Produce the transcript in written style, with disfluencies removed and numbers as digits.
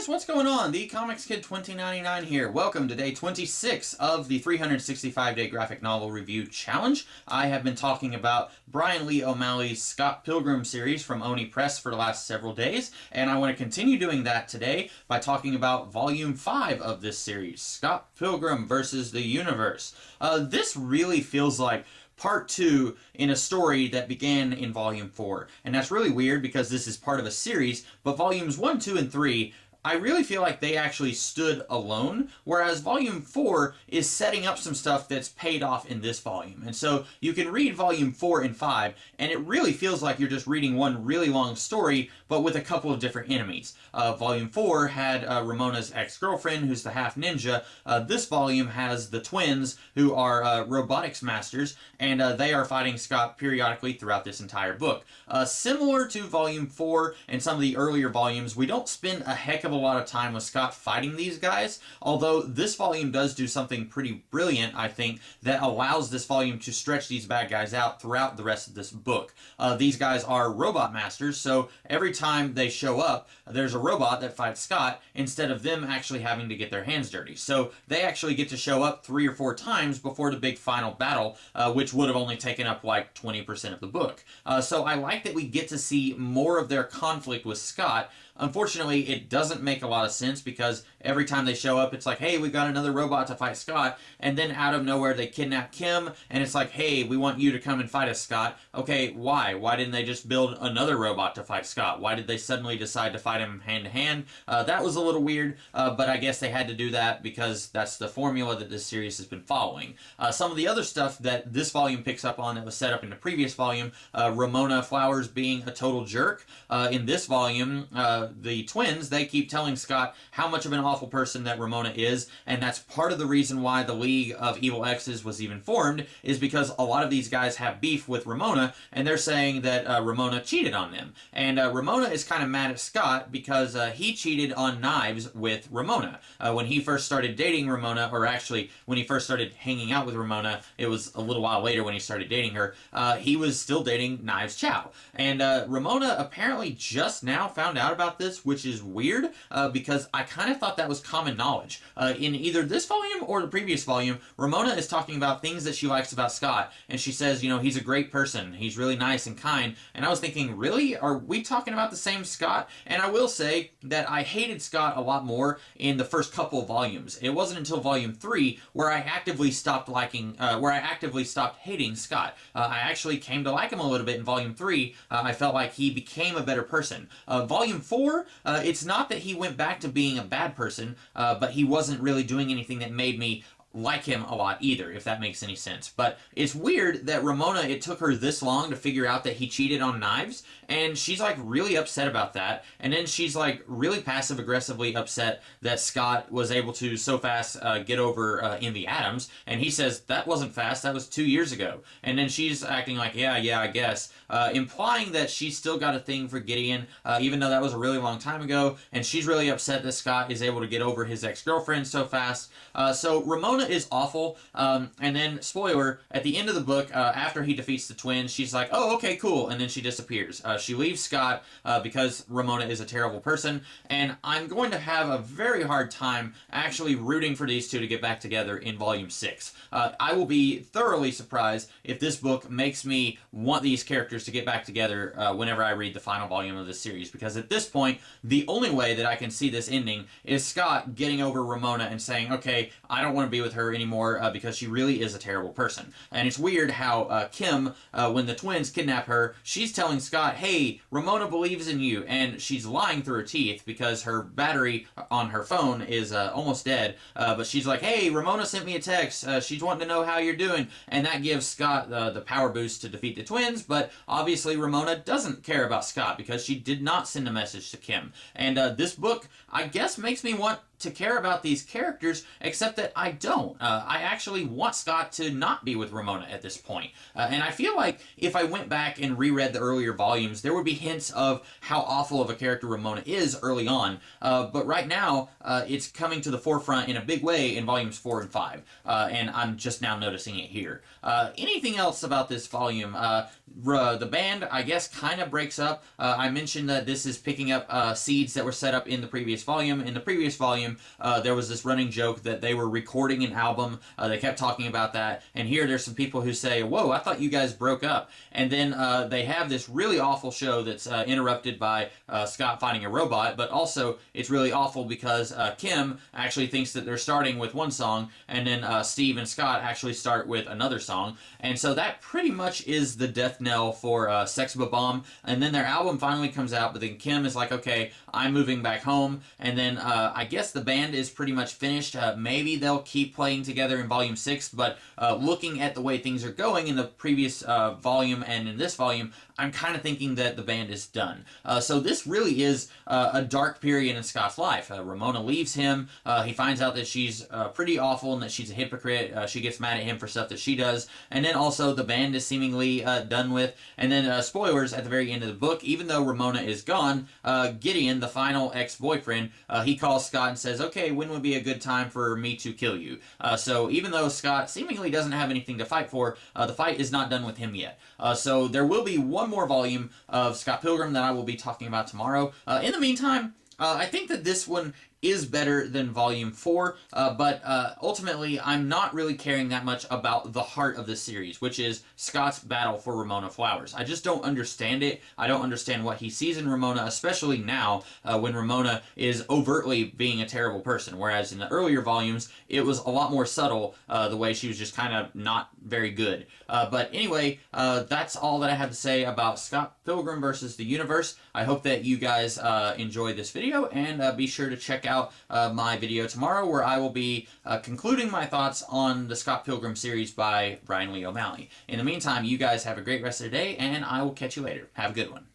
guys, what's going on? The Comics Kid 2099 here. Welcome to day 26 of the 365-day graphic novel review challenge. I have been talking about Brian Lee O'Malley's Scott Pilgrim series from Oni Press for the last several days, and I want to continue doing that today by talking about Volume 5 of this series, Scott Pilgrim versus the Universe. This really feels like Part 2 in a story that began in Volume 4. And that's really weird because this is part of a series, but Volumes 1, 2, and 3, I really feel like they actually stood alone, whereas Volume 4 is setting up some stuff that's paid off in this volume. And so you can read Volume 4 and 5, and it really feels like you're just reading one really long story, but with a couple of different enemies. Volume 4 had Ramona's ex-girlfriend, who's the half-ninja. This volume has the twins, who are robotics masters, and they are fighting Scott periodically throughout this entire book. Similar to Volume 4 and some of the earlier volumes, we don't spend a heck of a lot of time with Scott fighting these guys, although this volume does do something pretty brilliant, I think, that allows this volume to stretch these bad guys out throughout the rest of this book. These guys are robot masters, so every time they show up, there's a robot that fights Scott instead of them actually having to get their hands dirty. So they actually get to show up 3 or 4 times before the big final battle, which would have only taken up like 20% of the book. So I like that we get to see more of their conflict with Scott. Unfortunately, it doesn't make a lot of sense because every time they show up, it's like, hey, we got another robot to fight Scott, and then out of nowhere they kidnap Kim, and it's like, hey, we want you to come and fight us, Scott. Okay, why? Why didn't they just build another robot to fight Scott? Why did they suddenly decide to fight him hand-to-hand? That was a little weird, but I guess they had to do that because that's the formula that this series has been following. Some of the other stuff that this volume picks up on that was set up in the previous volume, Ramona Flowers being a total jerk. In this volume, the twins, they keep telling Scott how much of an awful person that Ramona is, and that's part of the reason why the League of Evil Exes was even formed, is because a lot of these guys have beef with Ramona, and they're saying that Ramona cheated on them. And Ramona is kind of mad at Scott because he cheated on knives with Ramona. When he first started dating Ramona, or actually, when he first started hanging out with Ramona, it was a little while later when he started dating her, he was still dating Knives Chow. And Ramona apparently just now found out about this, which is weird because I kind of thought that was common knowledge. In either this volume or the previous volume, Ramona is talking about things that she likes about Scott, and she says, you know, he's a great person, he's really nice and kind, and I was thinking, really? Are we talking about the same Scott? And I will say that I hated Scott a lot more in the first couple of volumes. It wasn't until Volume 3 where I actively stopped hating Scott. I actually came to like him a little bit in Volume 3. I felt like he became a better person. Volume 4, it's not that he went back to being a bad person, but he wasn't really doing anything that made me like him a lot either, if that makes any sense. But it's weird that Ramona, it took her this long to figure out that he cheated on Knives, and she's like really upset about that, and then she's like really passive-aggressively upset that Scott was able to so fast get over Envy Adams, and he says, that wasn't fast, that was 2 years ago. And then she's acting like, yeah, I guess, implying that she's still got a thing for Gideon, even though that was a really long time ago, and she's really upset that Scott is able to get over his ex-girlfriend so fast. So Ramona is awful, and then, spoiler, at the end of the book, after he defeats the twins, she's like, oh, okay, cool, and then she disappears. She leaves Scott because Ramona is a terrible person, and I'm going to have a very hard time actually rooting for these two to get back together in Volume 6. I will be thoroughly surprised if this book makes me want these characters to get back together whenever I read the final volume of this series, because at this point, the only way that I can see this ending is Scott getting over Ramona and saying, okay, I don't want to be with her anymore because she really is a terrible person. And it's weird how Kim, when the twins kidnap her, she's telling Scott, hey, Ramona believes in you, and she's lying through her teeth because her battery on her phone is almost dead, but she's like, hey, Ramona sent me a text, she's wanting to know how you're doing, and that gives Scott the power boost to defeat the twins, but obviously Ramona doesn't care about Scott because she did not send a message to Kim. And this book, I guess, makes me want to care about these characters, except that I don't. I actually want Scott to not be with Ramona at this point. And I feel like if I went back and reread the earlier volumes, there would be hints of how awful of a character Ramona is early on. But right now, it's coming to the forefront in a big way in volumes 4 and 5. And I'm just now noticing it here. Anything else about this volume? The band, I guess, kind of breaks up. I mentioned that this is picking up seeds that were set up in the previous volume. In the previous volume, there was this running joke that they were recording an album. They kept talking about that. And here there's some people who say, whoa, I thought you guys broke up. And then they have this really awful show that's interrupted by Scott fighting a robot. But also, it's really awful because Kim actually thinks that they're starting with one song. And then Steve and Scott actually start with another song. And so that pretty much is the death knell for Sex Bomb. And then their album finally comes out. But then Kim is like, okay, I'm moving back home. And then I guess the band is pretty much finished. Maybe they'll keep playing together in volume 6, but looking at the way things are going in the previous volume and in this volume, I'm kind of thinking that the band is done. So this really is a dark period in Scott's life. Ramona leaves him. He finds out that she's pretty awful and that she's a hypocrite. She gets mad at him for stuff that she does. And then also the band is seemingly done with. And then spoilers at the very end of the book, even though Ramona is gone, Gideon, the final ex-boyfriend, he calls Scott and says, okay, when would be a good time for me to kill you? So even though Scott seemingly doesn't have anything to fight for, the fight is not done with him yet. So there will be one more volume of Scott Pilgrim that I will be talking about tomorrow. In the meantime, I think that this one is better than Volume 4, but ultimately I'm not really caring that much about the heart of the series, which is Scott's battle for Ramona Flowers. I just don't understand it. I don't understand what he sees in Ramona, especially now when Ramona is overtly being a terrible person, whereas in the earlier volumes it was a lot more subtle, the way she was just kind of not very good. But anyway, that's all that I have to say about Scott Pilgrim versus the Universe. I hope that you guys enjoyed this video, and be sure to check out my video tomorrow where I will be concluding my thoughts on the Scott Pilgrim series by Brian Lee O'Malley. In the meantime, you guys have a great rest of the day, and I will catch you later. Have a good one.